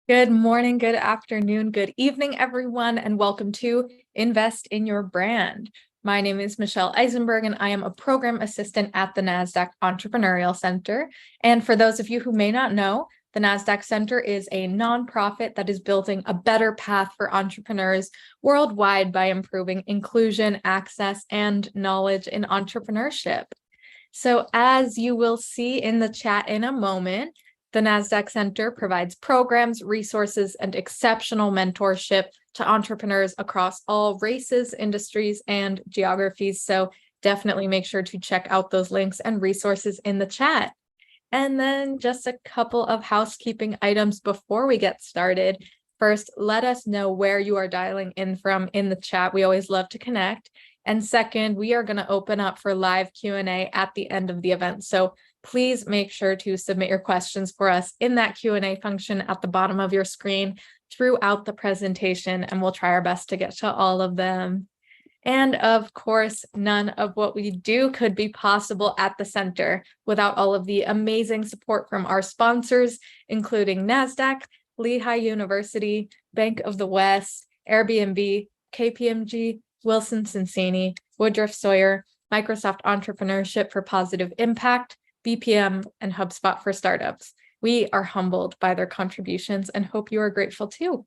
Good morning, good afternoon, good evening, everyone, and welcome to Invest in Your Brand. My name is Michelle Eisenberg, and I am a program assistant at the NASDAQ Entrepreneurial Center. And for those of you who may not know, the NASDAQ Center is a nonprofit that is building a better path for entrepreneurs worldwide by improving inclusion, access, and knowledge in entrepreneurship. So, as you will see in the chat in a moment, the NASDAQ Center provides programs, resources, and exceptional mentorship to entrepreneurs across all races, industries, and geographies. So definitely make sure to check out those links and resources in the chat. And then just a couple of housekeeping items before we get started. First, let us know where you are dialing in from in the chat. We always love to connect. And second, we are going to open up for live Q&A at the end of the event. So please make sure to submit your questions for us in that Q&A function at the bottom of your screen throughout the presentation, and we'll try our best to get to all of them. And of course, none of what we do could be possible at the center without all of the amazing support from our sponsors, including NASDAQ, Lehigh University, Bank of the West, Airbnb, KPMG, Wilson Sonsini, Woodruff Sawyer, Microsoft Entrepreneurship for Positive Impact, BPM, and HubSpot for Startups. We are humbled by their contributions and hope you are grateful too.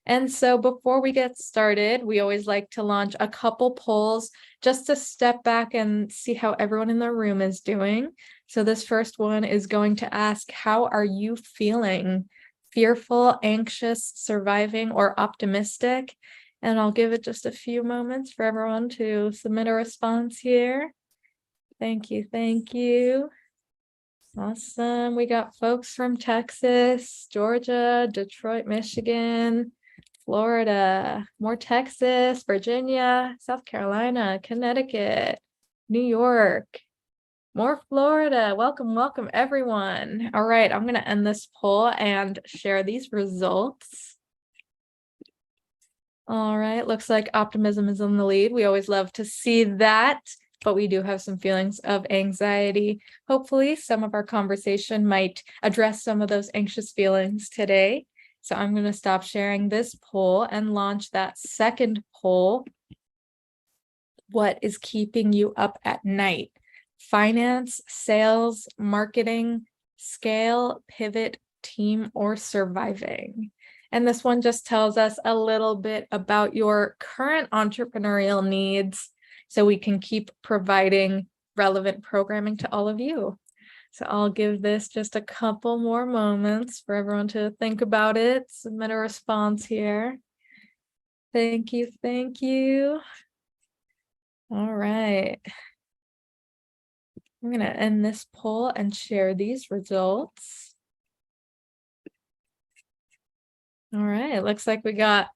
And so before we get started, we always like to launch a couple polls just to step back and see how everyone in the room is doing. So this first one is going to ask, how are you feeling? Fearful, anxious, surviving, or optimistic? And I'll give it just a few moments for everyone to submit a response here. Thank you, thank you. Awesome. We got folks from Texas, Georgia, Detroit, Michigan, Florida, more Texas, Virginia, South Carolina, Connecticut, New York, more Florida. Welcome, welcome, everyone. All right, I'm going to end this poll and share these results. All right, looks like optimism is in the lead. We always love to see that, but we do have some feelings of anxiety. Hopefully, some of our conversation might address some of those anxious feelings today. So I'm going to stop sharing this poll and launch that second poll. What is keeping you up at night? Finance, sales, marketing, scale, pivot, team, or surviving? And this one just tells us a little bit about your current entrepreneurial needs so we can keep providing relevant programming to all of you. So I'll give this just a couple more moments for everyone to think about it, submit a response here. Thank you, thank you. All right. I'm going to end this poll and share these results. All right, it looks like we got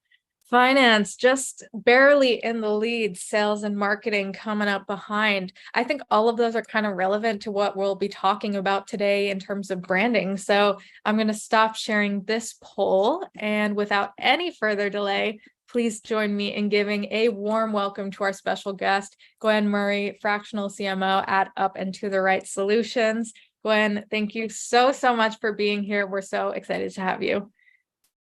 finance just barely in the lead, sales and marketing coming up behind. I think all of those are kind of relevant to what we'll be talking about today in terms of branding. So I'm going to stop sharing this poll, and without any further delay, please join me in giving a warm welcome to our special guest, Gwen Murray, fractional CMO at Up and to the Right Solutions. Gwen, thank you so much for being here. We're so excited to have you.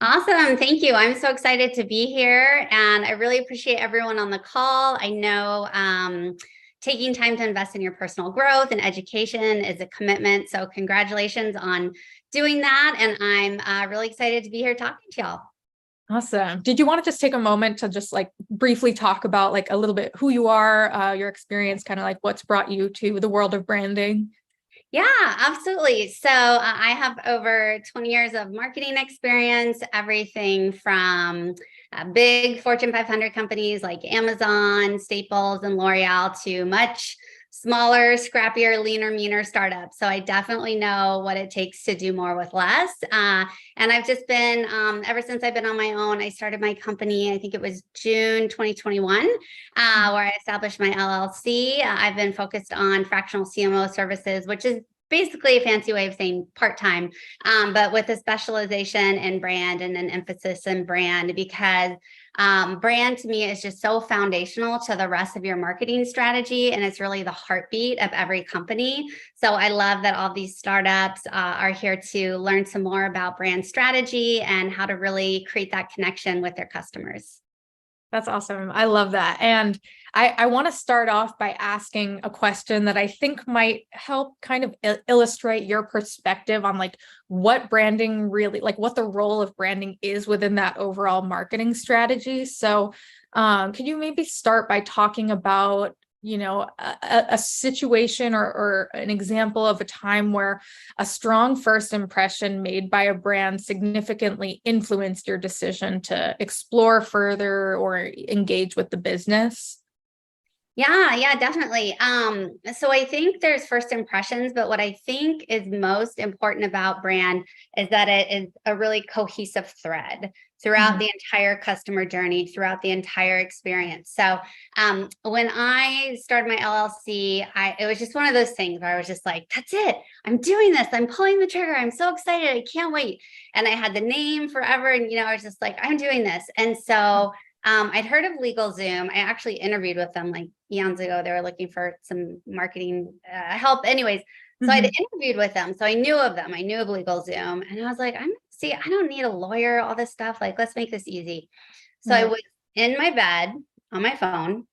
Awesome. Thank you. I'm so excited to be here, and I really appreciate everyone on the call. I know taking time to invest in your personal growth and education is a commitment. So congratulations on doing that. And I'm really excited to be here talking to y'all. Awesome. Did you want to just take a moment to just briefly talk about a little bit who you are, your experience, kind of what's brought you to the world of branding? Yeah, absolutely. So I have over 20 years of marketing experience, everything from big Fortune 500 companies like Amazon, Staples, and L'Oreal to much smaller, scrappier, leaner, meaner startups. So I definitely know what it takes to do more with less. And I've just been, ever since I've been on my own, I started my company, I think it was June 2021, where I established my LLC. I've been focused on fractional CMO services, which is basically a fancy way of saying part-time, but with a specialization in brand and an emphasis in brand, because brand to me is just so foundational to the rest of your marketing strategy. And it's really the heartbeat of every company. So I love that all these startups are here to learn some more about brand strategy and how to really create that connection with their customers. That's awesome. I love that. And I want to start off by asking a question that I think might help kind of illustrate your perspective on like what branding really, like what the role of branding is within that overall marketing strategy. So could you maybe start by talking about, you know, a situation or an example of a time where a strong first impression made by a brand significantly influenced your decision to explore further or engage with the business? Yeah, definitely. So I think there's first impressions, but what I think is most important about brand is that it is a really cohesive thread throughout the entire customer journey, throughout the entire experience. So when I started my LLC, it was just one of those things where I was just like, that's it. I'm doing this. I'm pulling the trigger. I'm so excited. I can't wait. And I had the name forever. And, you know, I was just like, I'm doing this. And so I'd heard of LegalZoom. I actually interviewed with them like eons ago. They were looking for some marketing help. Anyways, so I'd interviewed with them. So I knew of them. I knew of LegalZoom. And I was like, I don't need a lawyer, all this stuff. Like, let's make this easy. So I was in my bed on my phone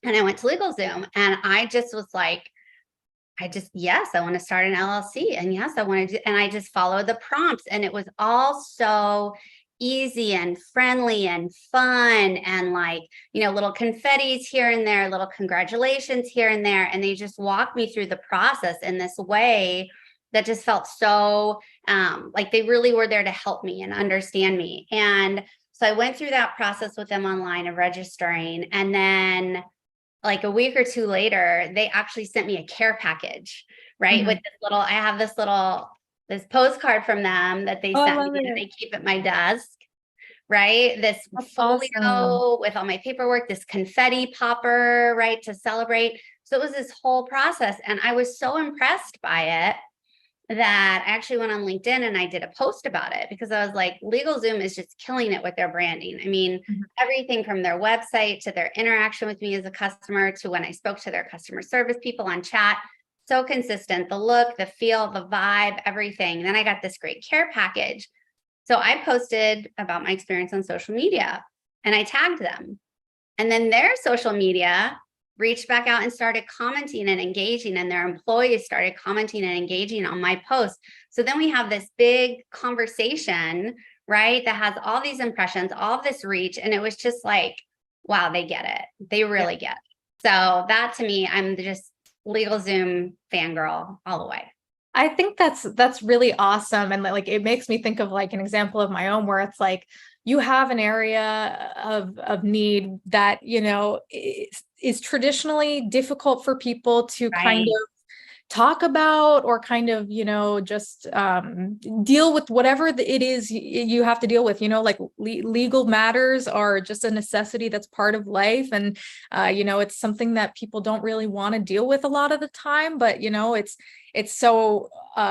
and I went to LegalZoom and I just was like, yes, I want to start an LLC. And yes, I want to and I just followed the prompts and it was all so easy and friendly and fun and like, you know, little confettis here and there, little congratulations here and there. And they just walked me through the process in this way that just felt so like they really were there to help me and understand me. And so I went through that process with them online of registering. And then like a week or two later, they actually sent me a care package, right? With this little, I have this postcard from them that they sent me that they keep at my desk, right? This folio with all my paperwork, this confetti popper, right? To celebrate. So it was this whole process. And I was so impressed by it that I actually went on LinkedIn and I did a post about it because I was like, LegalZoom is just killing it with their branding. I mean, everything from their website to their interaction with me as a customer to when I spoke to their customer service people on chat, so consistent, the look, the feel, the vibe, everything. Then I got this great care package. So I posted about my experience on social media and I tagged them. And then their social media reached back out and started commenting and engaging, and their employees started commenting and engaging on my post. So then we have this big conversation, right? That has all these impressions, all this reach. And it was just like, wow, they get it. They really get it. So that to me, I'm just LegalZoom fangirl all the way. I think that's really awesome. And like it makes me think of like an example of my own where it's like you have an area of need that, you know, is traditionally difficult for people to kind of talk about or kind of, you know, just deal with whatever it is you have to deal with, you know, like legal matters are just a necessity that's part of life. And, you know, it's something that people don't really want to deal with a lot of the time, but, you know, it's so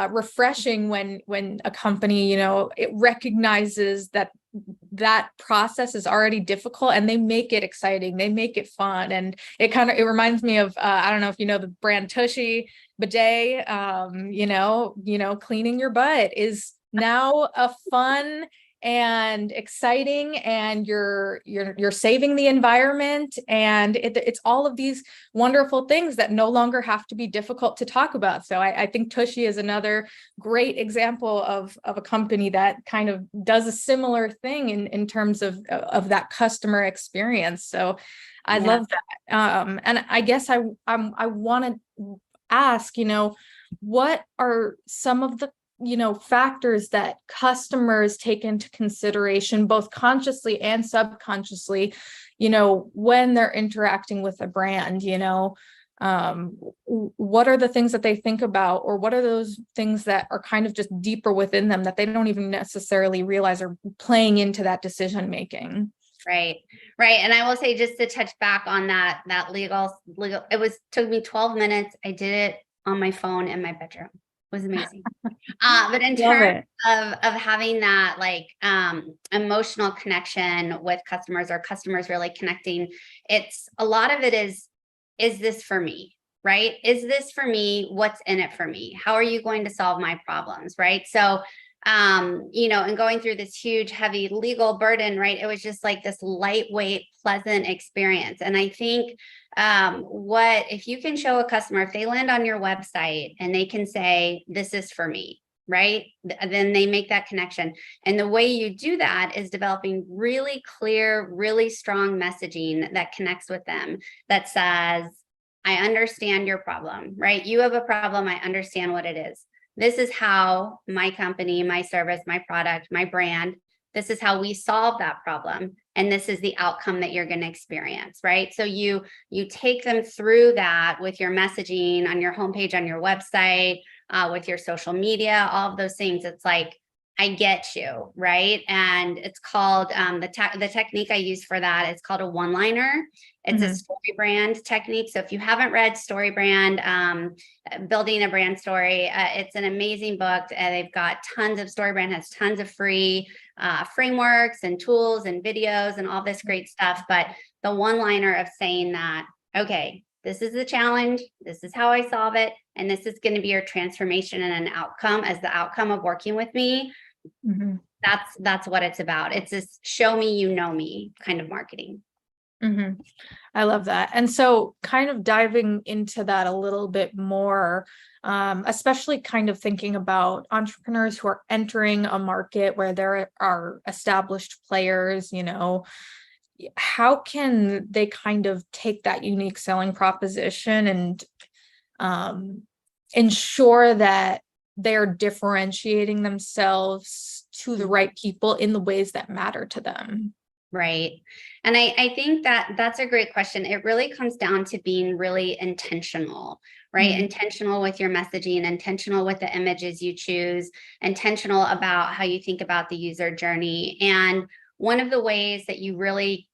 refreshing when a company, you know, it recognizes that process is already difficult and they make it exciting, they make it fun. And it reminds me of I don't know if you know the brand Tushy bidet. You know, cleaning your butt is now a fun and exciting, and you're saving the environment, and it's all of these wonderful things that no longer have to be difficult to talk about. So I think Tushy is another great example of a company that kind of does a similar thing in terms of that customer experience. So I love that. And I guess I want to ask, you know, what are some of the, you know, factors that customers take into consideration, both consciously and subconsciously, you know, when they're interacting with a brand, you know, what are the things that they think about, or what are those things that are kind of just deeper within them that they don't even necessarily realize are playing into that decision making? Right. And I will say, just to touch back on that legal, took me 12 minutes. I did it on my phone in my bedroom. was amazing. But in Love terms it. of having that like emotional connection with customers, or customers really connecting, it's a lot of it is this for me? Right? Is this for me? What's in it for me? How are you going to solve my problems? Right? So and going through this huge, heavy legal burden, right? It was just like this lightweight, pleasant experience. And I think what if you can show a customer, if they land on your website and they can say, this is for me, right? Then they make that connection. And the way you do that is developing really clear, really strong messaging that connects with them, that says, I understand your problem, right? You have a problem. I understand what it is. This is how my company, my service, my product, my brand, this is how we solve that problem. And this is the outcome that you're going to experience, right? So you take them through that with your messaging on your homepage, on your website, with your social media, all of those things. It's like, I get you, right? And it's called the technique I use for that. It's called a one-liner. It's a story brand technique. So if you haven't read Story Brand, Building a Brand Story, it's an amazing book. They've got tons of Story Brand has tons of free frameworks and tools and videos and all this great stuff. But the one-liner of saying that, okay, this is the challenge, this is how I solve it, and this is going to be your transformation and an outcome as the outcome of working with me. That's what it's about. It's this show me, you know me kind of marketing. I love that. And so kind of diving into that a little bit more, especially kind of thinking about entrepreneurs who are entering a market where there are established players, how can they kind of take that unique selling proposition and ensure that they're differentiating themselves to the right people in the ways that matter to them? Right. And I think that that's a great question. It really comes down to being really intentional, right? Intentional with your messaging, intentional with the images you choose, intentional about how you think about the user journey. And one of the ways that you really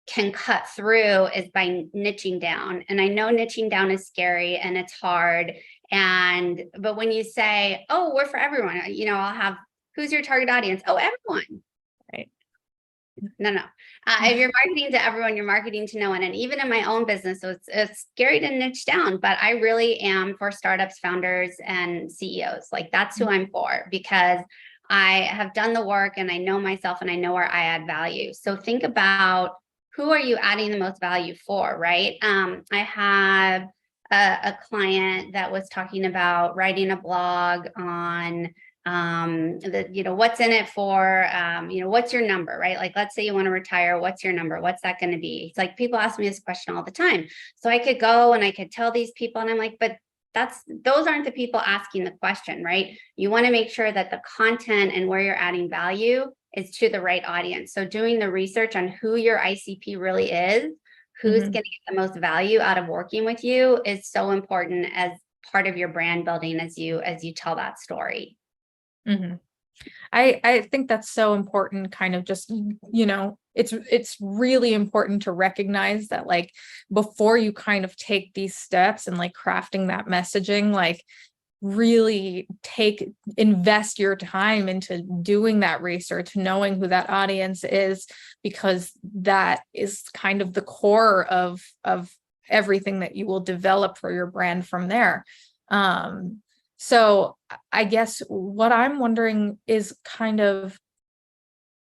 can cut through is by niching down. And I know niching down is scary and it's hard. But when you say, oh, we're for everyone, I'll have, who's your target audience? Oh, everyone. Right. No. If you're marketing to everyone, you're marketing to no one. And even in my own business, so it's scary to niche down, but I really am for startups, founders, and CEOs. Like that's who I'm for, because I have done the work and I know myself and I know where I add value. So think about, who are you adding the most value for, right? I have a client that was talking about writing a blog on what's in it for, what's your number, right? Like, let's say you want to retire. What's your number? What's that going to be? It's like, people ask me this question all the time. So I could go and I could tell these people, and I'm like, but those aren't the people asking the question, right? You want to make sure that the content and where you're adding value is to the right audience. So doing the research on who your ICP really is, who's going to get the most value out of working with you, is so important as part of your brand building as you tell that story. I think that's so important, kind of just, it's really important to recognize that, like, before you kind of take these steps and like crafting that messaging, like really invest your time into doing that research, knowing who that audience is, because that is kind of the core of everything that you will develop for your brand from there. So I guess what I'm wondering is kind of,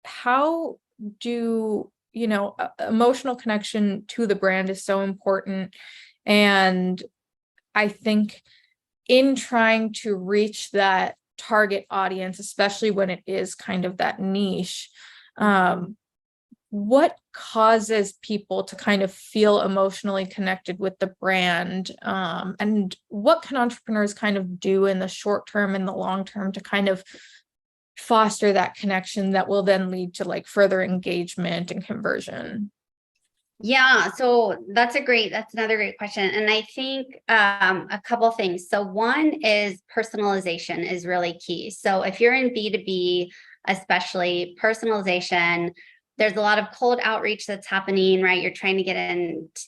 how do, emotional connection to the brand is so important. And I think in trying to reach that target audience, especially when it is kind of that niche, what causes people to kind of feel emotionally connected with the brand? And what can entrepreneurs kind of do in the short term and the long term to kind of foster that connection that will then lead to like further engagement and conversion? Yeah, so that's another great question. And I think a couple things. So one is personalization is really key. So if you're in B2B, especially, personalization, there's a lot of cold outreach that's happening, right? You're trying to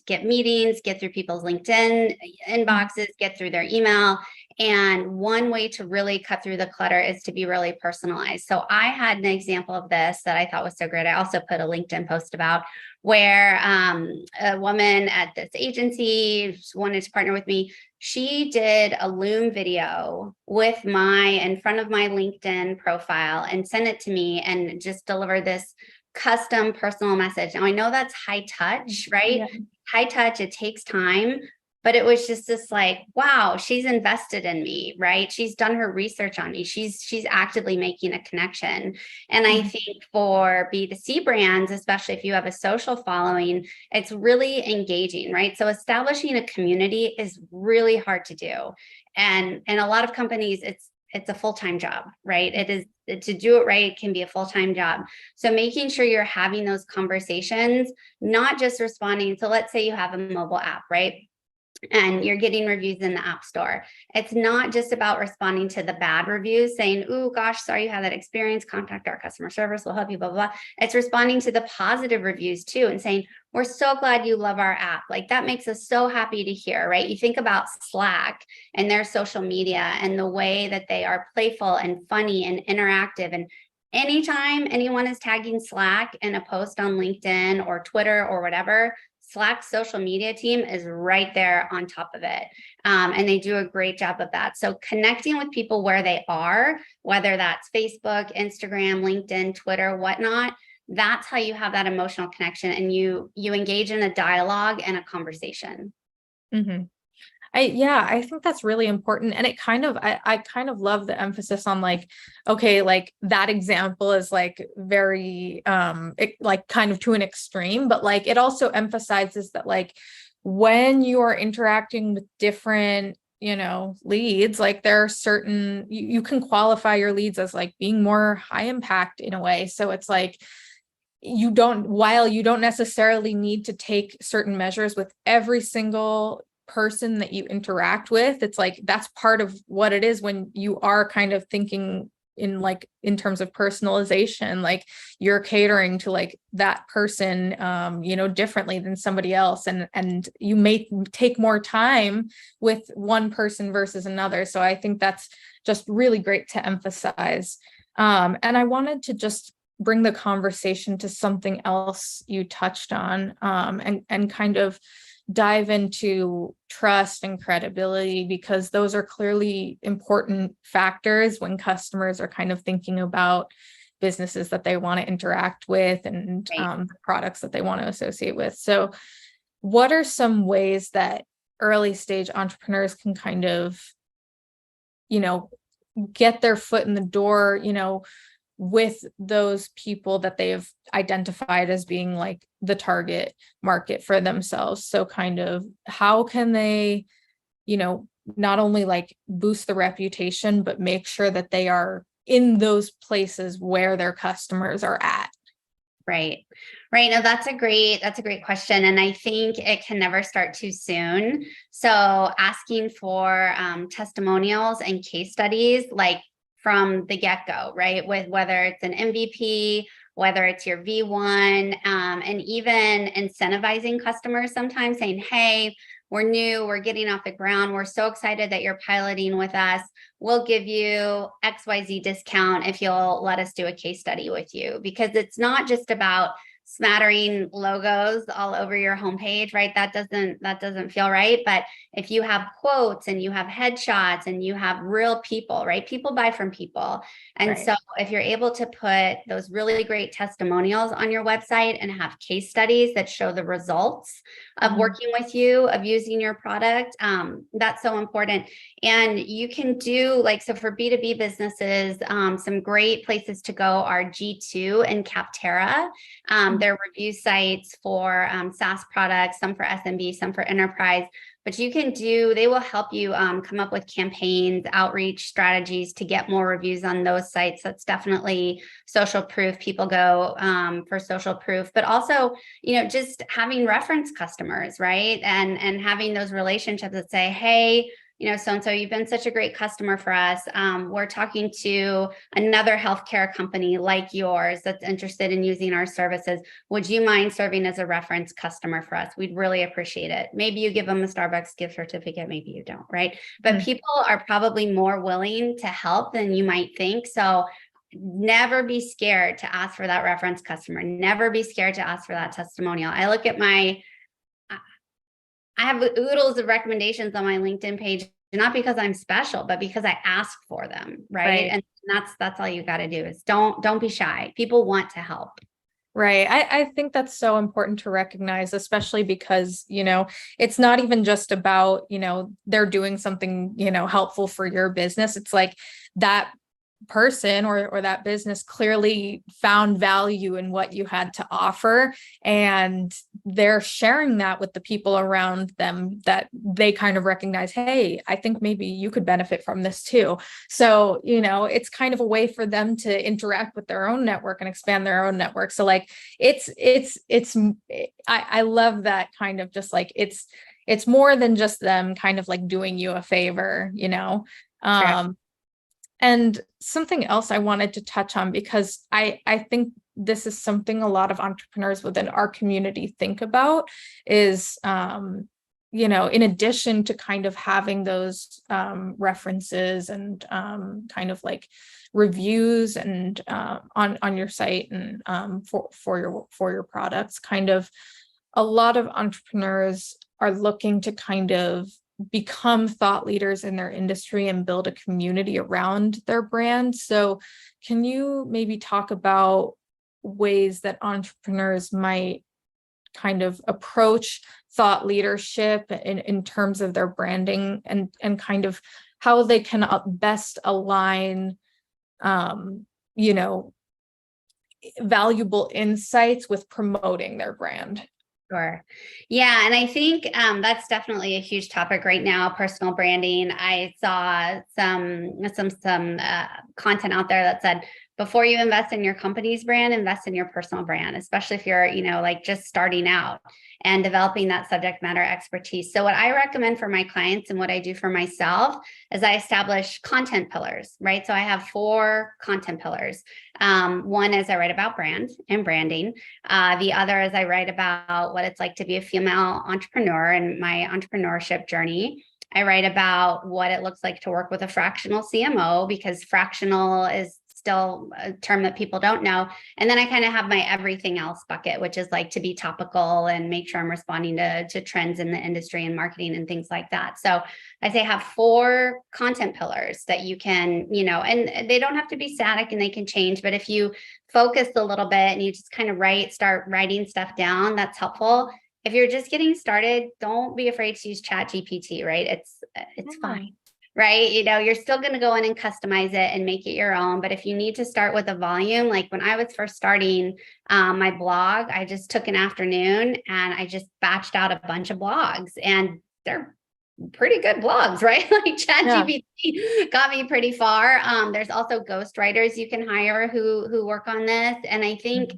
get meetings, get through people's LinkedIn inboxes, get through their email. And one way to really cut through the clutter is to be really personalized. So I had an example of this that I thought was so great. I also put a LinkedIn post about where a woman at this agency wanted to partner with me. She did a Loom video with in front of my LinkedIn profile and sent it to me and just delivered this custom personal message. Now I know that's high touch, right? Yeah. High touch, it takes time, but it was just this like, wow, she's invested in me, right? She's done her research on me. She's actively making a connection. And I think for B2C brands, especially if you have a social following, it's really engaging, right? So establishing a community is really hard to do. And a lot of companies, it's a full-time job, right? It is, to do it right, it can be a full-time job. So making sure you're having those conversations, not just responding. So let's say you have a mobile app, right? And you're getting reviews in the app store. It's not just about responding to the bad reviews saying, "Oh gosh, sorry you had that experience, contact our customer service, we'll help you, blah, blah, blah." It's responding to the positive reviews too and saying, "We're so glad you love our app. Like that makes us so happy to hear," right? You think about Slack and their social media and the way that they are playful and funny and interactive. And anytime anyone is tagging Slack in a post on LinkedIn or Twitter or whatever, Slack's social media team is right there on top of it. And they do a great job of that. So connecting with people where they are, whether that's Facebook, Instagram, LinkedIn, Twitter, whatnot, that's how you have that emotional connection and you engage in a dialogue and a conversation. Mm-hmm. I think that's really important. And I kind of love the emphasis on like, okay, like that example is like very, like kind of to an extreme, but like, it also emphasizes that like, when you are interacting with different, leads, like there are certain, you can qualify your leads as like being more high impact in a way. So it's like, while you don't necessarily need to take certain measures with every single person that you interact with, it's like that's part of what it is when you are kind of thinking in terms of personalization, like you're catering to like that person differently than somebody else, and you may take more time with one person versus another. So I think that's just really great to emphasize. And I wanted to just bring the conversation to something else you touched on, and kind of dive into trust and credibility, because those are clearly important factors when customers are kind of thinking about businesses that they want to interact with and Right. products that they want to associate with. So what are some ways that early stage entrepreneurs can kind of, get their foot in the door, with those people that they have identified as being like the target market for themselves? So kind of how can they, not only like boost the reputation, but make sure that they are in those places where their customers are at? Right. Right. No, that's a great question. And I think it can never start too soon. So asking for testimonials and case studies, like from the get-go, right? With whether it's an MVP, whether it's your V1, and even incentivizing customers sometimes saying, "Hey, we're new, we're getting off the ground. We're so excited that you're piloting with us. We'll give you XYZ discount if you'll let us do a case study with you." Because it's not just about smattering logos all over your homepage, right? That doesn't feel right. But if you have quotes and you have headshots and you have real people, right? People buy from people. And Right. so if you're able to put those really great testimonials on your website and have case studies that show the results of working with you, of using your product, that's so important. And you can do like, so for B2B businesses, some great places to go are G2 and Capterra. They're review sites for SaaS products, some for SMB, some for enterprise. But they will help you come up with campaigns, outreach strategies to get more reviews on those sites. That's definitely social proof. People go for social proof, but also, just having reference customers, right? And having those relationships that say, "Hey, so-and-so, you've been such a great customer for us. We're talking to another healthcare company like yours that's interested in using our services. Would you mind serving as a reference customer for us? We'd really appreciate it. Maybe you give them a Starbucks gift certificate, maybe you don't, right? But people are probably more willing to help than you might think. So never be scared to ask for that reference customer. Never be scared to ask for that testimonial. I look at I have oodles of recommendations on my LinkedIn page, not because I'm special, but because I ask for them, right? And that's all you got to do is don't be shy. People want to help. Right. I think that's so important to recognize, especially because, it's not even just about, they're doing something, helpful for your business. It's like that person or that business clearly found value in what you had to offer, and they're sharing that with the people around them that they kind of recognize, hey, I think maybe you could benefit from this too. So it's kind of a way for them to interact with their own network and expand their own network. So like I love that kind of, just like it's more than just them kind of like doing you a favor. Sure. And something else I wanted to touch on, because I think this is something a lot of entrepreneurs within our community think about, is, in addition to kind of having those references and kind of like reviews and on your site and for your products, kind of a lot of entrepreneurs are looking to kind of become thought leaders in their industry and build a community around their brand. So can you maybe talk about ways that entrepreneurs might kind of approach thought leadership in terms of their branding, and kind of how they can best align, valuable insights with promoting their brand? Sure. Yeah. And I think that's definitely a huge topic right now, personal branding. I saw some content out there that said, before you invest in your company's brand, invest in your personal brand, especially if you're, like just starting out and developing that subject matter expertise. So what I recommend for my clients and what I do for myself is I establish content pillars, right? So I have 4 content pillars. One is I write about brand and branding. The other is I write about what it's like to be a female entrepreneur and my entrepreneurship journey. I write about what it looks like to work with a fractional CMO, because fractional is still a term that people don't know. And then I kind of have my everything else bucket, which is like to be topical and make sure I'm responding to trends in the industry and marketing and things like that. So I say have 4 content pillars that you can, and they don't have to be static and they can change. But if you focus a little bit and you just kind of start writing stuff down, that's helpful. If you're just getting started, don't be afraid to use Chat GPT, right? It's fine. Right. You're still going to go in and customize it and make it your own. But if you need to start with a volume, like when I was first starting my blog, I just took an afternoon and I just batched out a bunch of blogs, and they're pretty good blogs, right? Like ChatGPT got me pretty far. There's also ghostwriters you can hire who work on this. And I think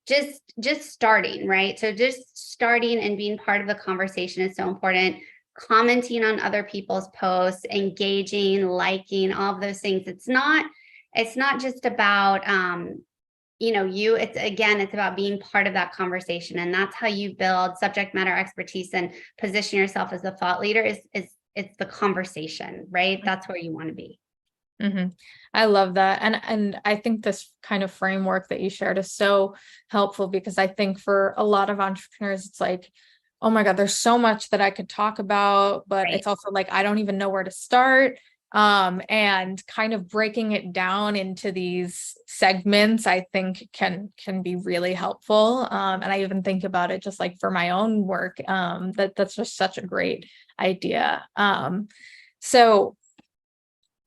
just starting, right? So just starting and being part of the conversation is so important. Commenting on other people's posts, engaging, liking, all of those things. It's not just about it's about being part of that conversation. And that's how you build subject matter expertise and position yourself as a thought leader. It's the conversation, right? That's where you want to be. I love that. And I think this kind of framework that you shared is so helpful, because I think for a lot of entrepreneurs, it's like, oh my God, there's so much that I could talk about, but It's also like, I don't even know where to start. And kind of breaking it down into these segments, I think can be really helpful. And I even think about it just like for my own work, that's just such a great idea. So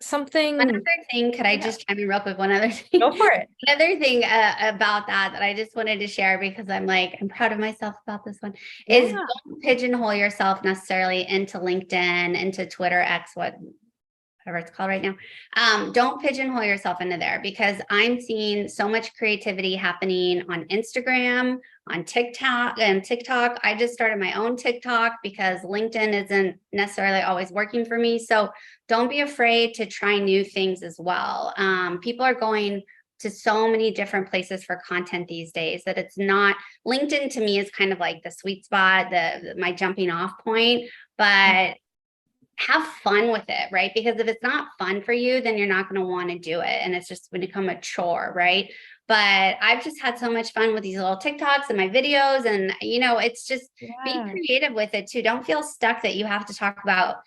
something. Another thing, could I just chime in real quick? One other thing. Go for it. Another thing about that I just wanted to share, because I'm proud of myself about this one, is don't pigeonhole yourself necessarily into LinkedIn, into Twitter, X, whatever it's called right now. Don't pigeonhole yourself into there, because I'm seeing so much creativity happening on Instagram, on TikTok. I just started my own TikTok because LinkedIn isn't necessarily always working for me. So don't be afraid to try new things as well. People are going to so many different places for content these days that it's not, LinkedIn to me is kind of like the sweet spot, my jumping off point, but have fun with it, right? Because if it's not fun for you, then you're not going to want to do it. And it's just going to become a chore, right? But I've just had so much fun with these little TikToks and my videos. And, it's just be creative with it too. Don't feel stuck that you have to talk about,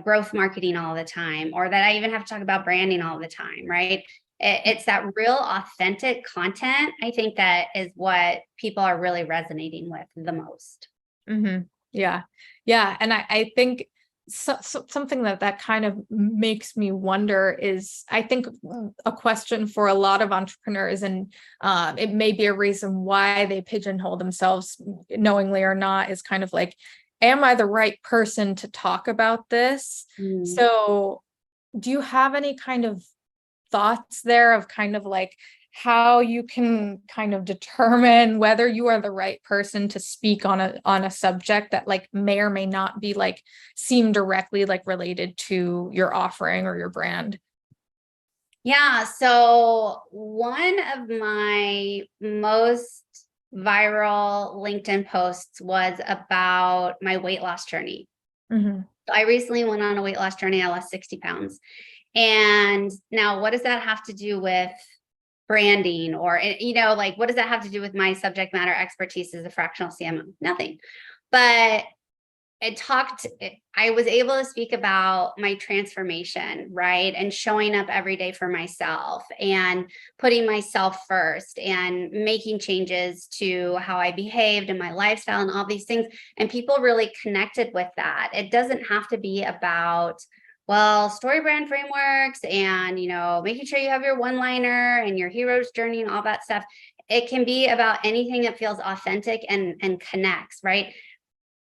growth marketing all the time, or that I even have to talk about branding all the time, right? It's that real authentic content. I think that is what people are really resonating with the most. Mm-hmm. Yeah. Yeah. And I think something that kind of makes me wonder is, I think a question for a lot of entrepreneurs, and it may be a reason why they pigeonhole themselves knowingly or not, is kind of like, am I the right person to talk about this? So do you have any kind of thoughts there of kind of like how you can kind of determine whether you are the right person to speak on a subject that like may or may not be like seem directly like related to your offering or your brand? Yeah. So one of my most viral LinkedIn posts was about my weight loss journey. Mm-hmm. I recently went on a weight loss journey. I lost 60 pounds. And now what does that have to do with branding, or, like, what does that have to do with my subject matter expertise as a fractional CMO? Nothing. But I was able to speak about my transformation, right? And showing up every day for myself and putting myself first and making changes to how I behaved and my lifestyle and all these things. And people really connected with that. It doesn't have to be about, well, story brand frameworks and, making sure you have your one-liner and your hero's journey and all that stuff. It can be about anything that feels authentic and connects, right?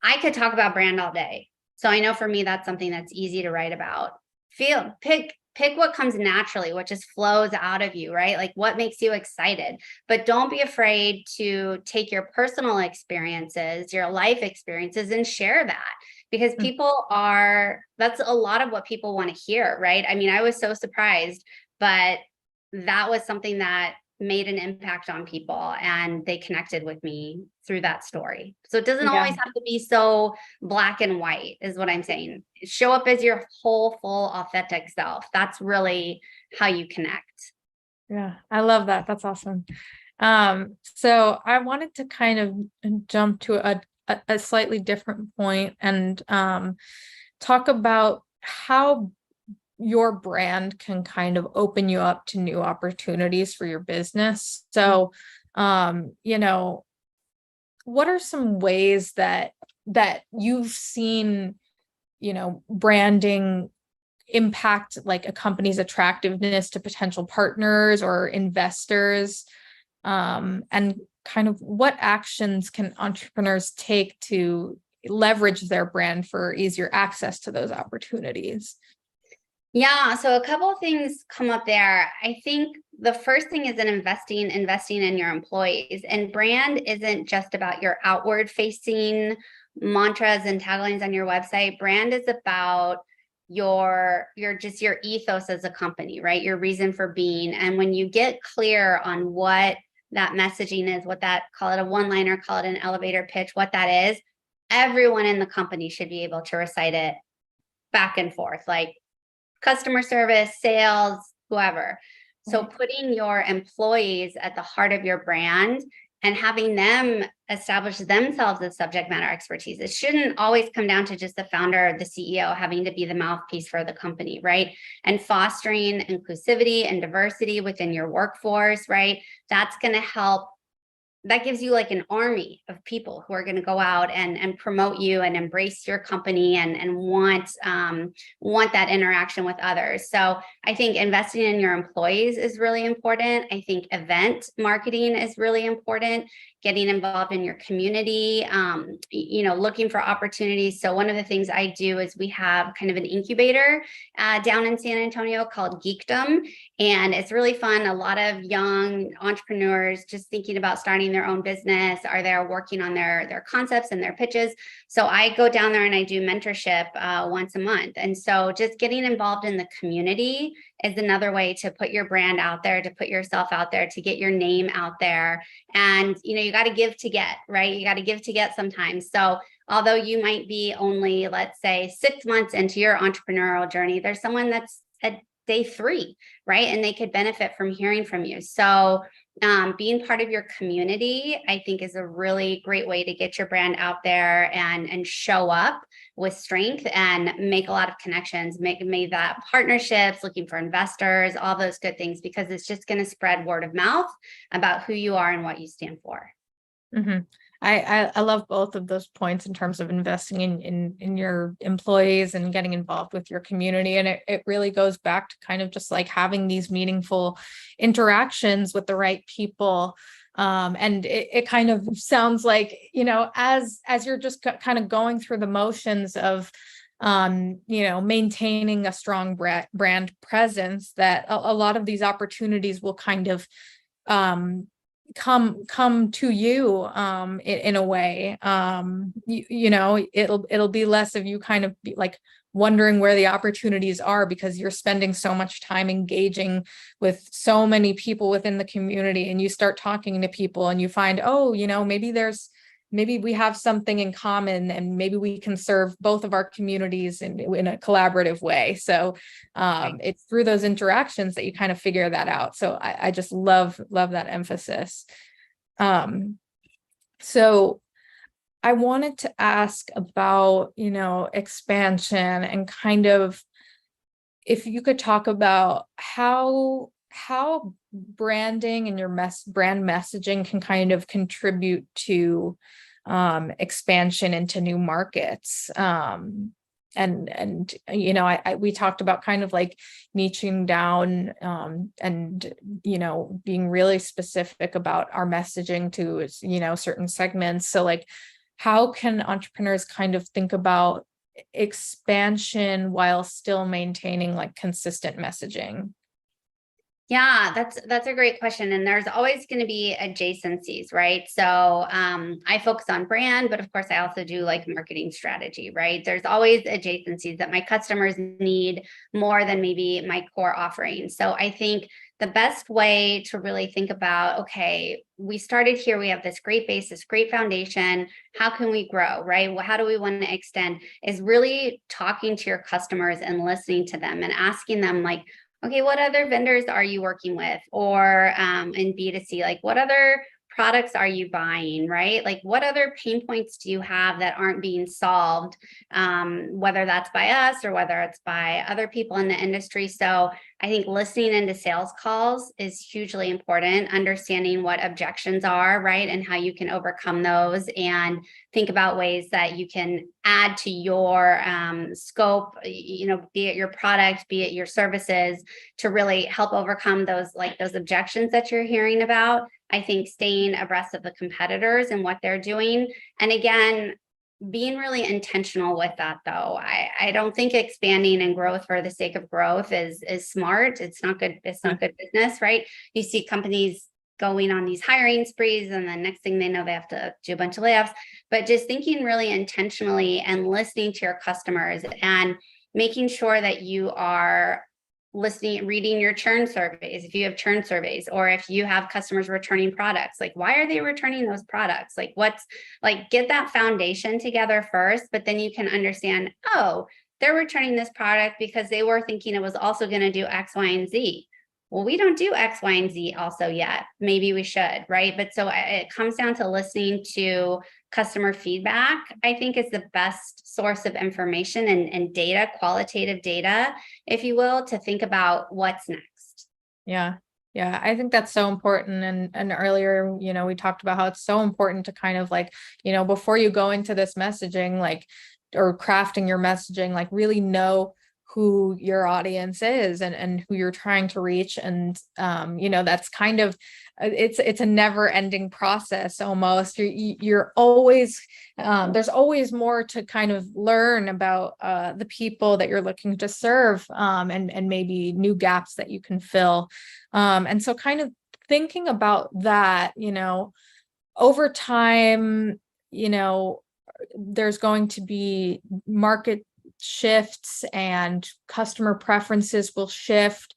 I could talk about brand all day. So I know for me, that's something that's easy to write about. Pick what comes naturally, what just flows out of you, right? Like what makes you excited. But don't be afraid to take your personal experiences, your life experiences, and share that, because that's a lot of what people want to hear, right? I mean, I was so surprised, but that was something that made an impact on people, and they connected with me through that story. So it doesn't always have to be so black and white, is what I'm saying. Show up as your whole, full, authentic self. That's really how you connect. Yeah, I love that. That's awesome. So I wanted to kind of jump to a slightly different point and talk about how your brand can kind of open you up to new opportunities for your business. So, what are some ways that you've seen, branding impact like a company's attractiveness to potential partners or investors? And kind of what actions can entrepreneurs take to leverage their brand for easier access to those opportunities? Yeah, so a couple of things come up there. I think the first thing is investing in your employees. And brand isn't just about your outward facing mantras and taglines on your website. Brand is about your ethos as a company, right? Your reason for being. And when you get clear on what that messaging is, call it a one-liner, call it an elevator pitch, what that is, everyone in the company should be able to recite it back and forth, like customer service, sales, whoever. So putting your employees at the heart of your brand and having them establish themselves as subject matter expertise. It shouldn't always come down to just the founder or the CEO having to be the mouthpiece for the company, right? And fostering inclusivity and diversity within your workforce, right? That's going to help that gives you like an army of people who are going to go out and promote you and embrace your company and want that interaction with others. So I think investing in your employees is really important. I think event marketing is really important. Getting involved in your community, looking for opportunities. So one of the things I do is we have kind of an incubator down in San Antonio called Geekdom. And it's really fun. A lot of young entrepreneurs just thinking about starting their own business are there working on their concepts and their pitches. So I go down there and I do mentorship once a month. And so just getting involved in the community is another way to put your brand out there, to put yourself out there, to get your name out there. And, you got to give to get, right? You got to give to get sometimes. So although you might be only, let's say, 6 months into your entrepreneurial journey, there's someone that's at day 3, right? And they could benefit from hearing from you. So being part of your community, I think, is a really great way to get your brand out there and show up with strength and make a lot of connections, make that partnerships, looking for investors, all those good things, because it's just going to spread word of mouth about who you are and what you stand for. Mm-hmm. I love both of those points in terms of investing in your employees and getting involved with your community. And it really goes back to kind of just like having these meaningful interactions with the right people. And it kind of sounds like, as you're just kind of going through the motions of maintaining a strong brand presence, that a lot of these opportunities will kind of come to you in a way. It'll be less of you kind of be like wondering where the opportunities are, because you're spending so much time engaging with so many people within the community, and you start talking to people and you find, maybe we have something in common, and maybe we can serve both of our communities in a collaborative way. So it's through those interactions that you kind of figure that out. So I just love that emphasis. So I wanted to ask about, expansion, and kind of if you could talk about how branding and your brand messaging can kind of contribute to expansion into new markets. We talked about kind of like niching down and being really specific about our messaging to certain segments. So like, how can entrepreneurs kind of think about expansion while still maintaining like consistent messaging? Yeah, that's a great question. And there's always going to be adjacencies, right? So I focus on brand, but of course I also do like marketing strategy, right? There's always adjacencies that my customers need more than maybe my core offering. So I think the best way to really think about, okay, we started here, we have this great base, this great foundation. How can we grow, right? Well, how do we want to extend, is really talking to your customers and listening to them and asking them like, okay, what other vendors are you working with? Or in B2C, like what other products are you buying, right? Like what other pain points do you have that aren't being solved, whether that's by us or whether it's by other people in the industry. So I think listening into sales calls is hugely important, understanding what objections are, right? And how you can overcome those, and think about ways that you can add to your scope, be it your product, be it your services, to really help overcome those objections that you're hearing about. I think staying abreast of the competitors and what they're doing. And again, being really intentional with that, though. I don't think expanding and growth for the sake of growth is smart. It's not good. It's not good business, right? You see companies going on these hiring sprees, and then next thing they know, they have to do a bunch of layoffs. But just thinking really intentionally and listening to your customers and making sure that you are listening, reading your churn surveys, if you have churn surveys, or if you have customers returning products, like why are they returning those products? Like get that foundation together first, but then you can understand, oh, they're returning this product because they were thinking it was also going to do X, Y, and Z. Well, we don't do X, Y, and Z also yet. Maybe we should, right? But so it comes down to listening to customer feedback, I think, is the best source of information and data, qualitative data, if you will, to think about what's next. Yeah. Yeah, I think that's so important. And earlier, we talked about how it's so important to kind of like, before you go into this messaging, like, or crafting your messaging, like really know who your audience is and who you're trying to reach. And that's kind of it's a never ending process almost. You're always there's always more to kind of learn about the people that you're looking to serve, and maybe new gaps that you can fill. And so kind of thinking about that, over time, you know, there's going to be market shifts and customer preferences will shift.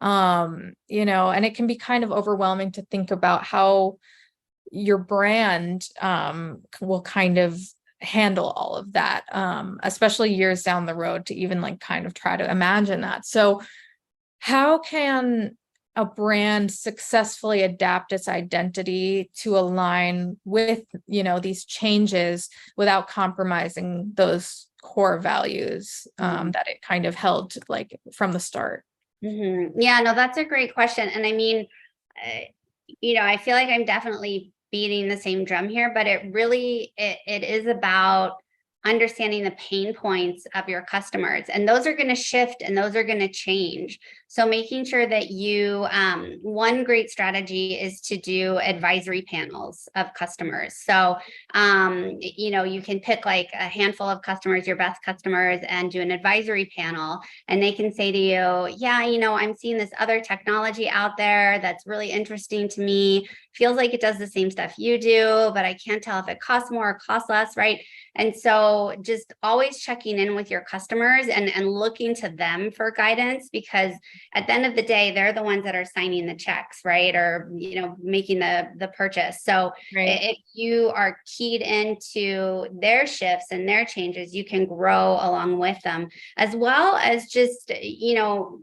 And it can be kind of overwhelming to think about how your brand will kind of handle all of that, especially years down the road, to even like kind of try to imagine that. So how can a brand successfully adapt its identity to align with, these changes without compromising those core values that it kind of held like from the start? Yeah, no, that's a great question. And I mean, I feel like I'm definitely beating the same drum here, but it is about understanding the pain points of your customers, and those are going to shift and those are going to change. So making sure that one great strategy is to do advisory panels of customers. So, you can pick like a handful of customers, your best customers, and do an advisory panel. And they can say to you, yeah, I'm seeing this other technology out there that's really interesting to me. Feels like it does the same stuff you do, but I can't tell if it costs more or costs less, right? And so just always checking in with your customers and looking to them for guidance, because at the end of the day, they're the ones that are signing the checks, right? Or, making the purchase. So Right. if you are keyed into their shifts and their changes, you can grow along with them, as well as just,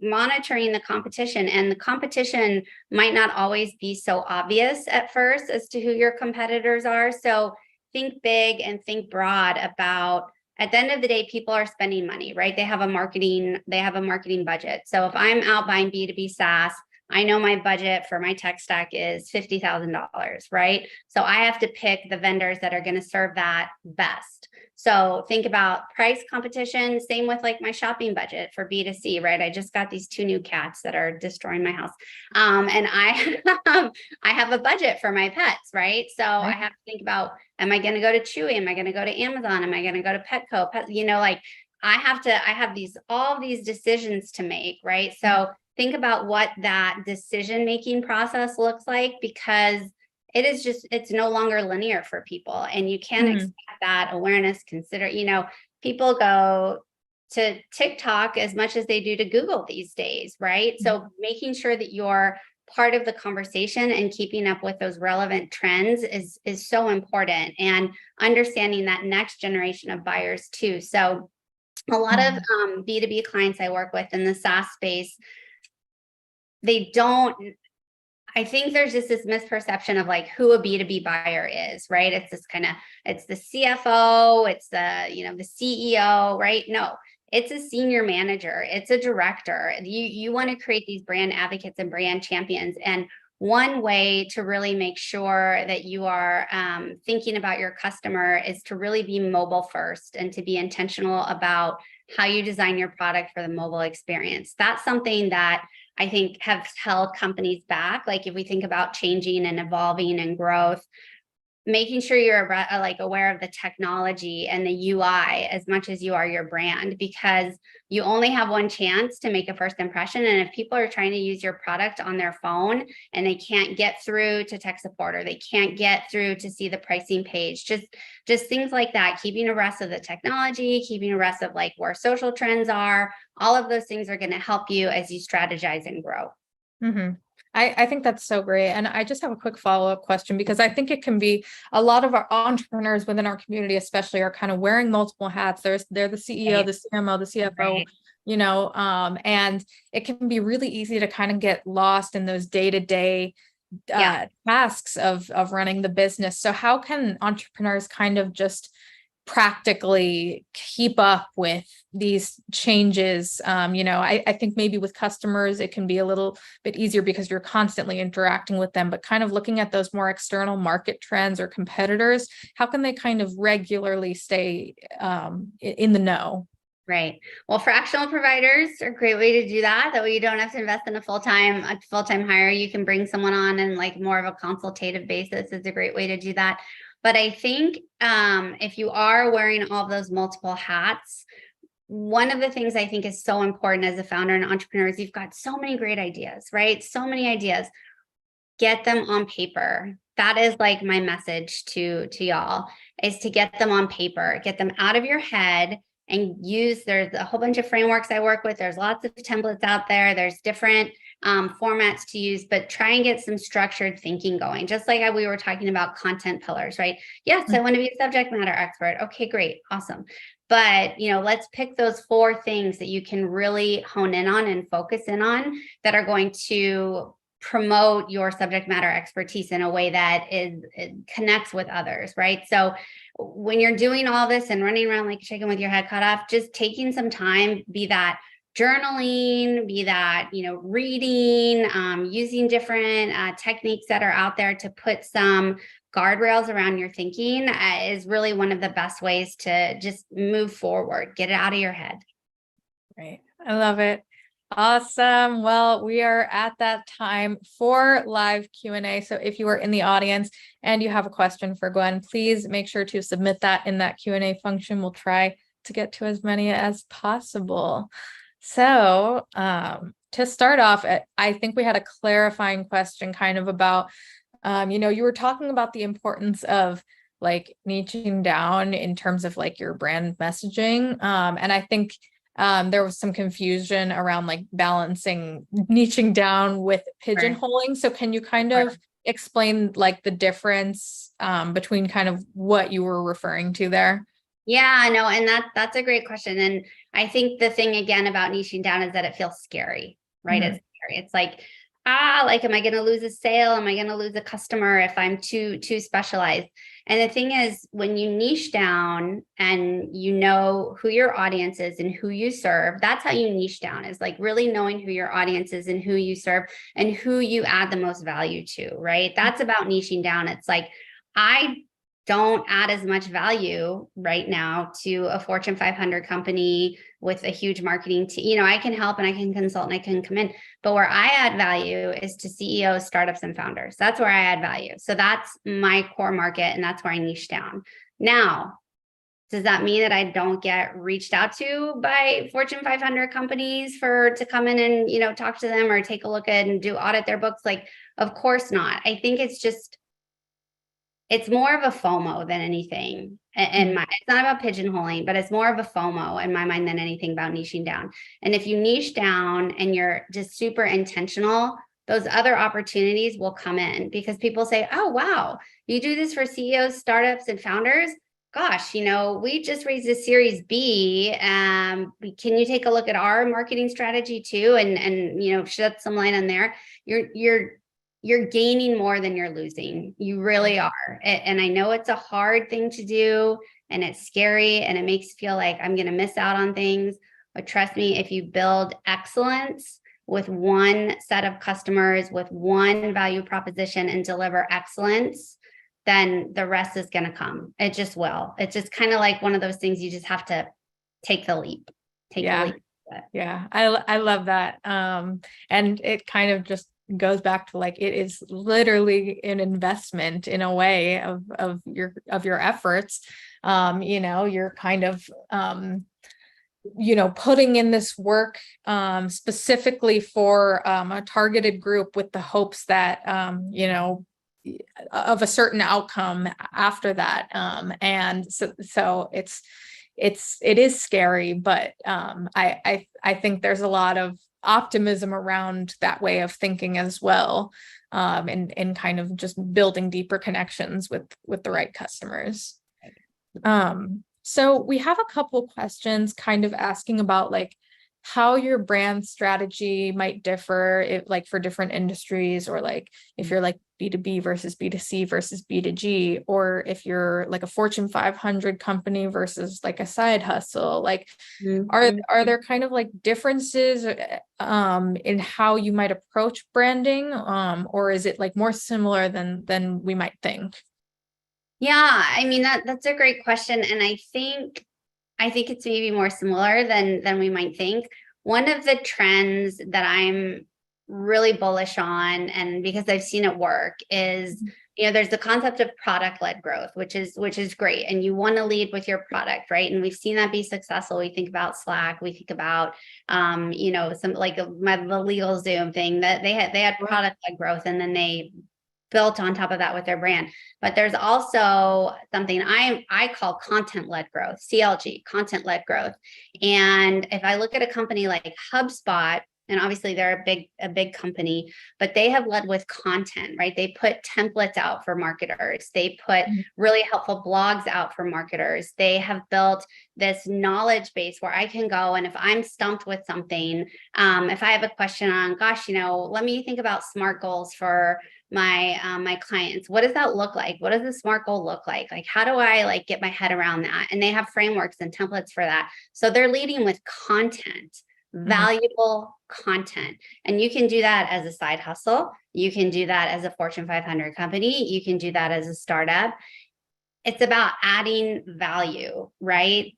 monitoring the competition. And the competition might not always be so obvious at first as to who your competitors are. So think big and think broad about, at the end of the day, people are spending money, right? They have a marketing budget. So if I'm out buying B2B SaaS, I know my budget for my tech stack is $50,000, right? So I have to pick the vendors that are going to serve that best. So think about price competition. Same with like my shopping budget for B2C, right? I just got these 2 new cats that are destroying my house. And I have a budget for my pets, right? So I have to think about, am I going to go to Chewy? Am I going to go to Amazon? Am I going to go to Petco? Like I have all these decisions to make, right? So think about what that decision-making process looks like, because it's no longer linear for people, and you can't expect that awareness. People go to TikTok as much as they do to Google these days, right? So making sure that you're part of the conversation and keeping up with those relevant trends is so important, and understanding that next generation of buyers too. So a lot of B2B clients I work with in the SaaS space, I think there's just this misperception of like who a B2B buyer is, right? It's the CFO, it's the CEO, right? No, it's a senior manager, it's a director. You want to create these brand advocates and brand champions. And one way to really make sure that you are thinking about your customer is to really be mobile first, and to be intentional about how you design your product for the mobile experience. That's something that I think have held companies back. Like if we think about changing and evolving and growth, making sure you're aware of the technology and the UI as much as you are your brand, because you only have one chance to make a first impression. And if people are trying to use your product on their phone and they can't get through to tech support, or they can't get through to see the pricing page, just things like that, keeping abreast of the technology, keeping abreast of like where social trends are, all of those things are going to help you as you strategize and grow. I think that's so great. And I just have a quick follow-up question, because I think it can be a lot of our entrepreneurs within our community, especially, are kind of wearing multiple hats. They're the CEO, the CMO, the CFO, and it can be really easy to kind of get lost in those day-to-day tasks of running the business. So how can entrepreneurs kind of just practically keep up with these changes. I think maybe with customers, it can be a little bit easier because you're constantly interacting with them, but kind of looking at those more external market trends or competitors, how can they kind of regularly stay in the know? Right. Well, fractional providers are a great way to do that. That way you don't have to invest in a full-time hire. You can bring someone on and like more of a consultative basis is a great way to do that. But I think if you are wearing all of those multiple hats, one of the things I think is so important as a founder and entrepreneur is you've got so many great ideas, right? So many ideas. Get them on paper. That is like my message to y'all, is to get them on paper, get them out of your head and there's a whole bunch of frameworks I work with. There's lots of templates out there. There's different formats to use, but try and get some structured thinking going. Just like we were talking about content pillars, right? Yes, I want to be a subject matter expert. Okay, great. Awesome. But, let's pick those 4 things that you can really hone in on and focus in on that are going to promote your subject matter expertise in a way that it connects with others, right? So when you're doing all this and running around like chicken with your head cut off, just taking some time, be that journaling, be that, reading, using different techniques that are out there to put some guardrails around your thinking is really one of the best ways to just move forward, get it out of your head. Right. I love it. Awesome. Well, we are at that time for live Q&A. So if you are in the audience and you have a question for Gwen, please make sure to submit that in that Q&A function. We'll try to get to as many as possible. So to start off, I think we had a clarifying question kind of about, you were talking about the importance of like niching down in terms of like your brand messaging. And I think there was some confusion around like balancing niching down with pigeonholing. So can you kind of explain like the difference between kind of what you were referring to there? Yeah, no, and that's a great question. And I think the thing again about niching down is that it feels scary, right? Mhm. It's scary. It's like, am I going to lose a sale? Am I going to lose a customer if I'm too specialized? And the thing is, when you niche down and you know who your audience is and who you serve, that's how you niche down, is like really knowing who your audience is and who you serve and who you add the most value to, right? That's about niching down. It's like, I don't add as much value right now to a Fortune 500 company with a huge marketing team. I can help and I can consult and I can come in, but where I add value is to CEOs, startups, and founders. That's where I add value. So that's my core market, and that's where I niche down. Now, does that mean that I don't get reached out to by Fortune 500 companies to come in and, talk to them or take a look at and audit their books? Like, of course not. I think it's more of a FOMO than anything. And it's not about pigeonholing, but it's more of a FOMO in my mind than anything about niching down. And if you niche down and you're just super intentional, those other opportunities will come in because people say, oh, wow, you do this for CEOs, startups, and founders. Gosh, we just raised a Series B. Can you take a look at our marketing strategy too? And shed some light on there. You're gaining more than you're losing. You really are. And I know it's a hard thing to do and it's scary and it makes you feel like I'm going to miss out on things. But trust me, if you build excellence with one set of customers, with one value proposition and deliver excellence, then the rest is going to come. It just will. It's just kind of like one of those things you just have to take the leap. Take the leap. Yeah, I love that. And it kind of just goes back to like it is literally an investment in a way of your efforts. You're kind of putting in this work specifically for a targeted group with the hopes that of a certain outcome after that. And so it is scary, but I think there's a lot of optimism around that way of thinking as well, and kind of just building deeper connections with the right customers. So we have a couple questions kind of asking about like how your brand strategy might differ if like for different industries, or like if you're like B2B versus B2C versus B2G, or if you're like a Fortune 500 company versus like a side hustle, like are there kind of like differences in how you might approach branding, or is it like more similar than we might think? Yeah, I mean that's a great question, and I think it's maybe more similar than we might think. One of the trends that I'm really bullish on, and because I've seen it work, is there's the concept of product-led growth, which is great, and you want to lead with your product, right? And we've seen that be successful. We think about Slack, we think about some like the LegalZoom thing that they had product-led growth, and then they built on top of that with their brand. But there's also something I call content-led growth, CLG, content-led growth. And if I look at a company like HubSpot, and obviously they're a big company, but they have led with content, right? They put templates out for marketers. They put really helpful blogs out for marketers. They have built this knowledge base where I can go, and if I'm stumped with something, if I have a question on, gosh, let me think about SMART goals for my clients. What does that look like? What does the SMART goal look like? Like, how do I like get my head around that? And they have frameworks and templates for that. So they're leading with content, valuable content. And you can do that as a side hustle. You can do that as a Fortune 500 company. You can do that as a startup. It's about adding value, right?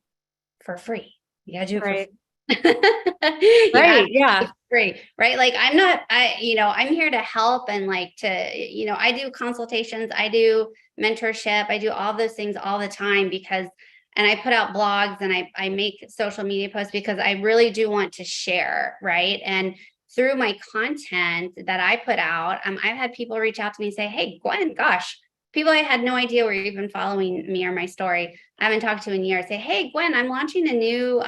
For free. You gotta do it for free. Right. Yeah. Free, right? Like I'm here to help, and like I do consultations, I do mentorship, I do all those things all the time and I put out blogs, and I make social media posts because I really do want to share, right? And through my content that I put out, I've had people reach out to me and say, hey, Gwen, gosh, people I had no idea were even following me or my story, I haven't talked to in years, say, hey, Gwen, I'm launching a new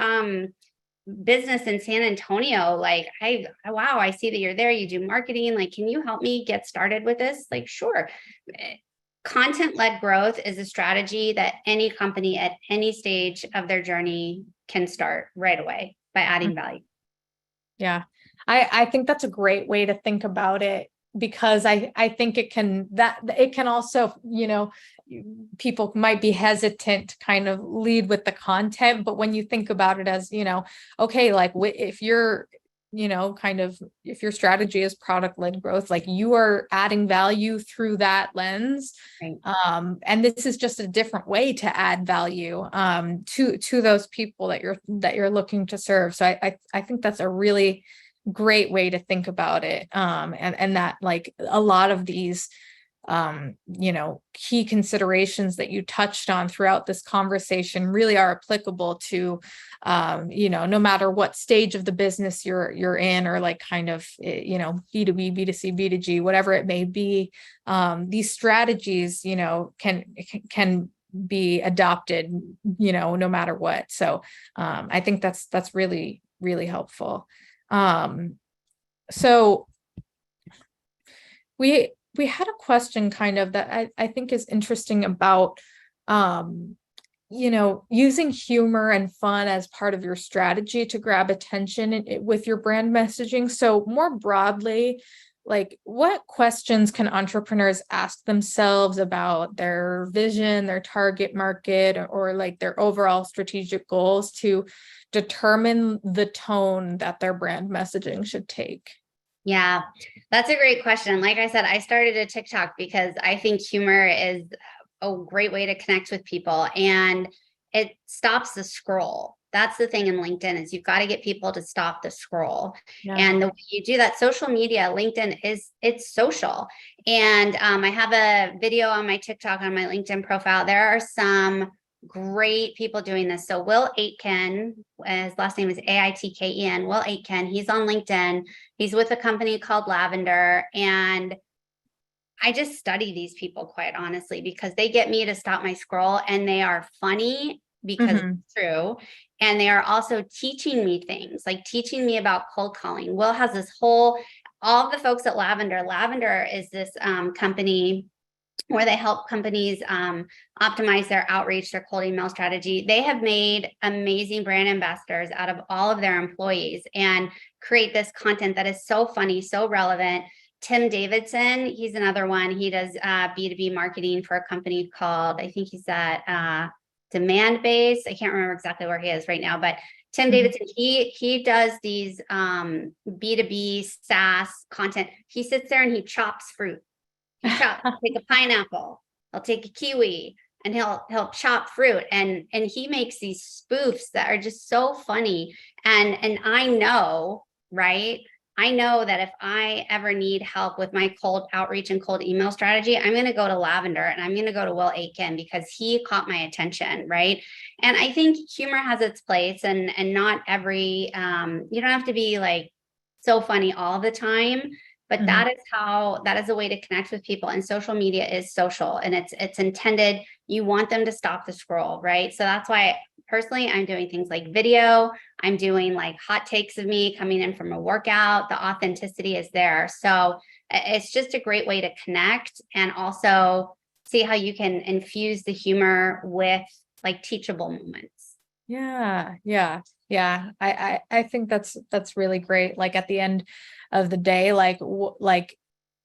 business in San Antonio. Like, wow, I see that you're there. You do marketing. Like, can you help me get started with this? Like, sure. Content-led growth is a strategy that any company at any stage of their journey can start right away by adding value. Yeah. I think that's a great way to think about it, because I think it can also, people might be hesitant to kind of lead with the content, but when you think about it as, okay, like if you're, if your strategy is product-led growth, like you are adding value through that lens. Right. And this is just a different way to add value to those people that you're looking to serve. So I think that's a really great way to think about it. And that like a lot of these key considerations that you touched on throughout this conversation really are applicable to no matter what stage of the business you're in, or like kind of B2B, B2C, B2G, whatever it may be. These strategies can be adopted no matter what. So I think that's really, really helpful. So we had a question kind of that I think is interesting about, using humor and fun as part of your strategy to grab attention with your brand messaging. So more broadly, like what questions can entrepreneurs ask themselves about their vision, their target market, or like their overall strategic goals to determine the tone that their brand messaging should take? Yeah, that's a great question. Like I said, I started a TikTok because I think humor is a great way to connect with people, and it stops the scroll. That's the thing in LinkedIn, is you've got to get people to stop the scroll. Yeah. And the way you do that, social media, LinkedIn it's social. And I have a video on my TikTok, on my LinkedIn profile. There are some great people doing this. So Will Aitken, his last name is Aitken, Will Aitken, he's on LinkedIn. He's with a company called Lavender. And I just study these people, quite honestly, because they get me to stop my scroll, and they are funny because it's true. And they are also teaching me things, like teaching me about cold calling. Will has this all the folks at Lavender is this company where they help companies optimize their outreach, their cold email strategy. They have made amazing brand ambassadors out of all of their employees and create this content that is so funny, so relevant. Tim Davidson, he's another one. He does B2B marketing for a company called, I think he's at Demand Base. I can't remember exactly where he is right now, but Tim Davidson, he does these B2B SaaS content. He sits there and he chops fruit. He'll take a pineapple, he'll take a kiwi, and he'll chop fruit, and he makes these spoofs that are just so funny. And I know, right? I know that if I ever need help with my cold outreach and cold email strategy, I'm going to go to Lavender and I'm going to go to Will Aitken because he caught my attention, right? And I think humor has its place, and not every you don't have to be like so funny all the time. But that is a way to connect with people. And social media is social, and it's intended. You want them to stop the scroll, right? So that's why personally, I'm doing things like video. I'm doing like hot takes of me coming in from a workout. The authenticity is there. So it's just a great way to connect, and also see how you can infuse the humor with like teachable moments. Yeah. I think that's really great. Like at the end of the day, like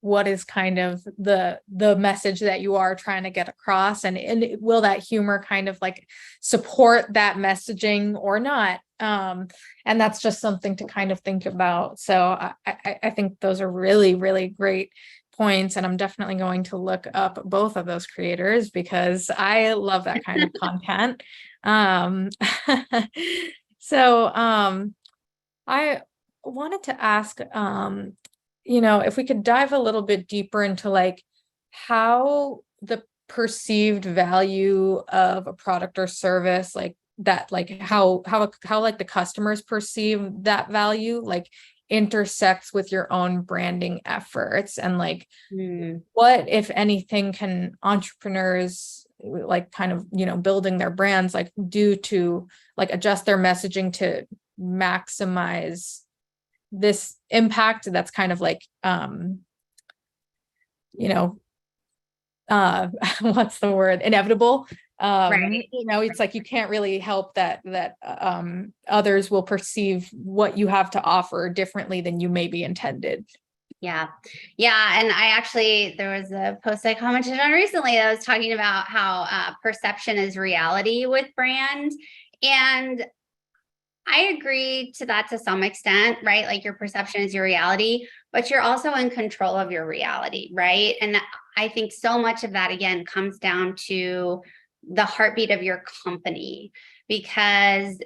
what is kind of the message that you are trying to get across, and will that humor kind of like support that messaging or not? And that's just something to kind of think about. So I think those are really, really great points, and I'm definitely going to look up both of those creators because I love that kind of content. So I wanted to ask, if we could dive a little bit deeper into like how the perceived value of a product or service, like that, like how like the customers perceive that value, like intersects with your own branding efforts, and like what, if anything, can entrepreneurs like kind of, building their brands like do to like adjust their messaging to maximize this impact that's kind of like what's the word, inevitable. Right. It's like you can't really help that others will perceive what you have to offer differently than you maybe intended. Yeah. And there was a post I commented on recently that was talking about how perception is reality with brand. And I agree to that to some extent, right? Like your perception is your reality, but you're also in control of your reality, right? And I think so much of that, again, comes down to the heartbeat of your company, because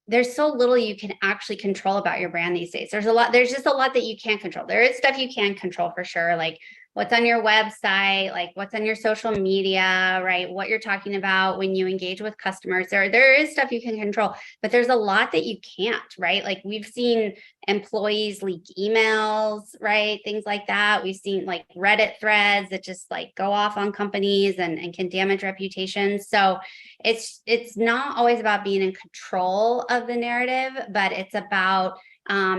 there's so little you can actually control about your brand these days. There's just a lot that you can't control. There is stuff you can control for sure, like what's on your website, like what's on your social media, right? What you're talking about when you engage with customers. There is stuff you can control, but there's a lot that you can't, right? Like we've seen employees leak emails, right? Things like that. We've seen like Reddit threads that just like go off on companies and can damage reputations. So it's not always about being in control of the narrative, but it's about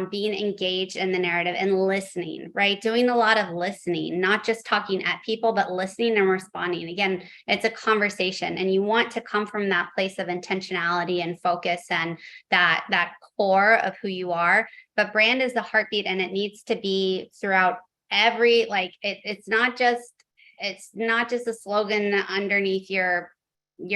being engaged in the narrative and listening, right? Doing a lot of listening, not just talking at people, but listening and responding. Again, it's a conversation, and you want to come from that place of intentionality and focus and that core of who you are. But brand is the heartbeat, and it needs to be throughout every, like it's not just a slogan underneath your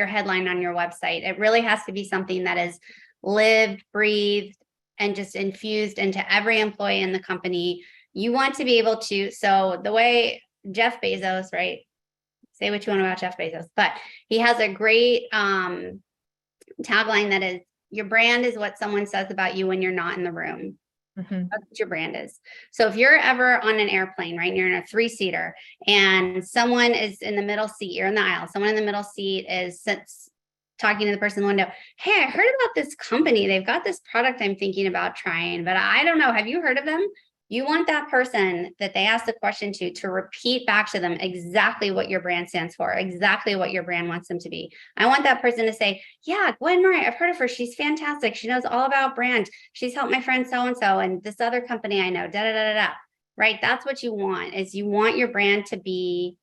headline on your website. It really has to be something that is lived, breathed, and just infused into every employee in the company. You want to be able to, so the way Jeff Bezos, right? Say what you want about Jeff Bezos, but he has a great tagline that is, your brand is what someone says about you when you're not in the room. That's what your brand is. So if you're ever on an airplane, right, and you're in a 3-seater and someone is in the middle seat, you're in the aisle, someone in the middle seat is talking to the person in the window, hey, I heard about this company. They've got this product I'm thinking about trying, but I don't know. Have you heard of them? You want that person that they ask the question to repeat back to them exactly what your brand stands for, exactly what your brand wants them to be. I want that person to say, yeah, Gwen Murray, I've heard of her. She's fantastic. She knows all about brand. She's helped my friend so-and-so and this other company I know, da-da-da-da-da. Right? That's what you want, is you want your brand to be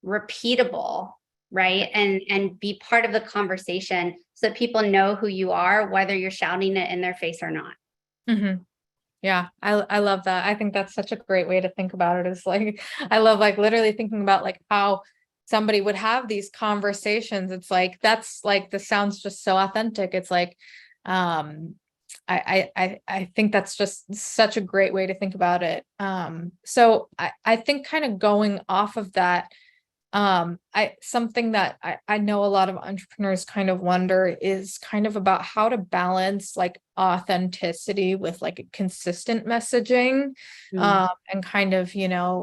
repeatable, right? And be part of the conversation so that people know who you are, whether you're shouting it in their face or not. Yeah, I love that. I think that's such a great way to think about it. Is like, I love like literally thinking about like how somebody would have these conversations. It's like, that's like, this sounds just so authentic. It's like, um, I think that's just such a great way to think about it. So I think kind of going off of that, something that I know a lot of entrepreneurs kind of wonder is kind of about how to balance like authenticity with like consistent messaging. Mm. And kind of,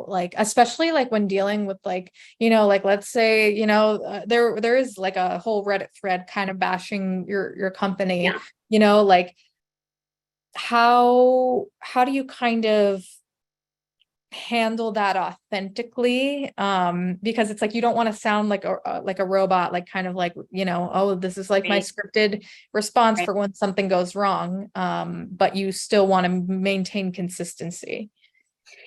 like, especially like when dealing with like, like let's say, there is like a whole Reddit thread kind of bashing your company, Yeah. like how do you kind of handle that authentically, because it's like you don't want to sound like a robot, like kind of like, oh, this is like my Right. scripted response Right. for when something goes wrong, but you still want to maintain consistency.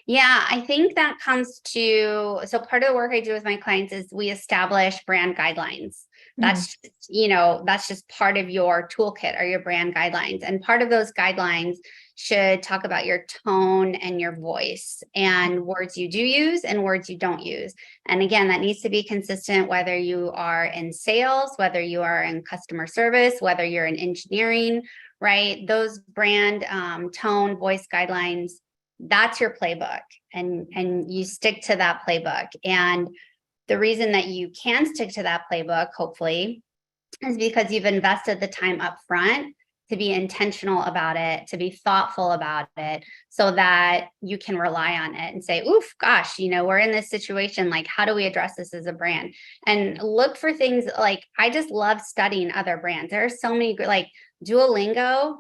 Yeah, I think that comes to, so part of the work I do with my clients is we establish brand guidelines. Mhm. That's just part of your toolkit or your brand guidelines. And part of those guidelines should talk about your tone and your voice and words you do use and words you don't use. And again, that needs to be consistent whether you are in sales, whether you are in customer service, whether you're in engineering, right? Those brand tone, voice guidelines, that's your playbook, and you stick to that playbook. And the reason that you can stick to that playbook, hopefully, is because you've invested the time up front to be intentional about it, to be thoughtful about it, so that you can rely on it and say, oof, gosh, we're in this situation. Like, how do we address this as a brand? And look for things like, I just love studying other brands. There are so many, like Duolingo,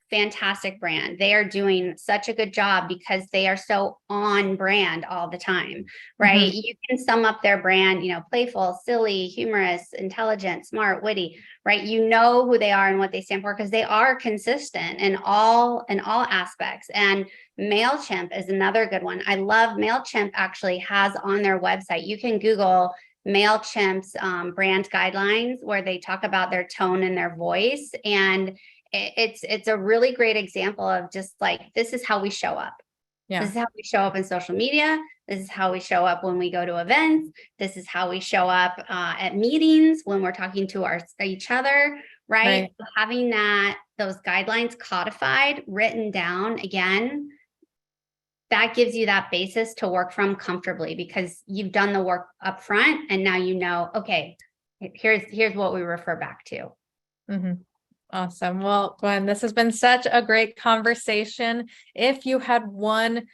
fantastic brand. They are doing such a good job because they are so on brand all the time, right? Mhm. You can sum up their brand, playful, silly, humorous, intelligent, smart, witty, right? You know who they are and what they stand for because they are consistent in all aspects. And MailChimp is another good one. I love MailChimp actually has on their website. You can Google MailChimp's brand guidelines where they talk about their tone and their voice. And it's a really great example of just like, this is how we show up. This Yeah. is how we show up in social media. This is how we show up when we go to events. This is how we show up at meetings when we're talking to each other, right? Right. So having those guidelines codified, written down again, that gives you that basis to work from comfortably because you've done the work up front and now okay, here's what we refer back to. Mhm. Awesome. Well, Gwen, this has been such a great conversation. If you had one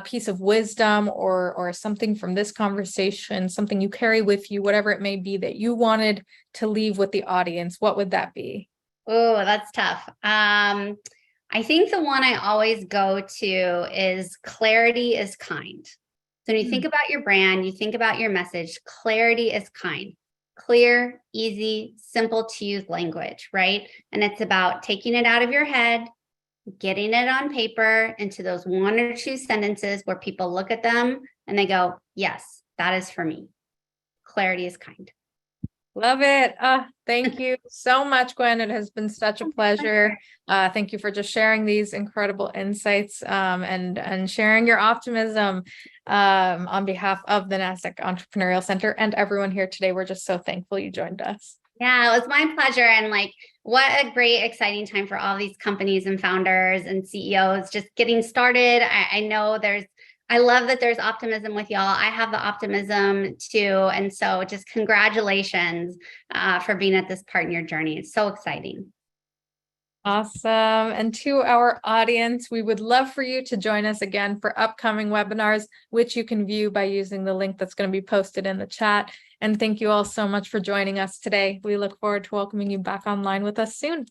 piece of wisdom or something from this conversation, something you carry with you, whatever it may be that you wanted to leave with the audience, what would that be? Oh, that's tough. I think the one I always go to is clarity is kind. So when you think Mm. about your brand, you think about your message, clarity is kind. Clear, easy, simple to use language, right? And it's about taking it out of your head, getting it on paper into those one or two sentences where people look at them and they go, yes, that is for me. Clarity is kind. Love it. Thank you so much, Gwen. It has been such a pleasure. Thank you for just sharing these incredible insights, and sharing your optimism, on behalf of the NASDAQ Entrepreneurial Center and everyone here today. We're just so thankful you joined us. Yeah, it was my pleasure. And like, what a great, exciting time for all these companies and founders and CEOs just getting started. I know I love that there's optimism with y'all. I have the optimism too. And so just congratulations for being at this part in your journey. It's so exciting. Awesome. And to our audience, we would love for you to join us again for upcoming webinars, which you can view by using the link that's going to be posted in the chat. And thank you all so much for joining us today. We look forward to welcoming you back online with us soon.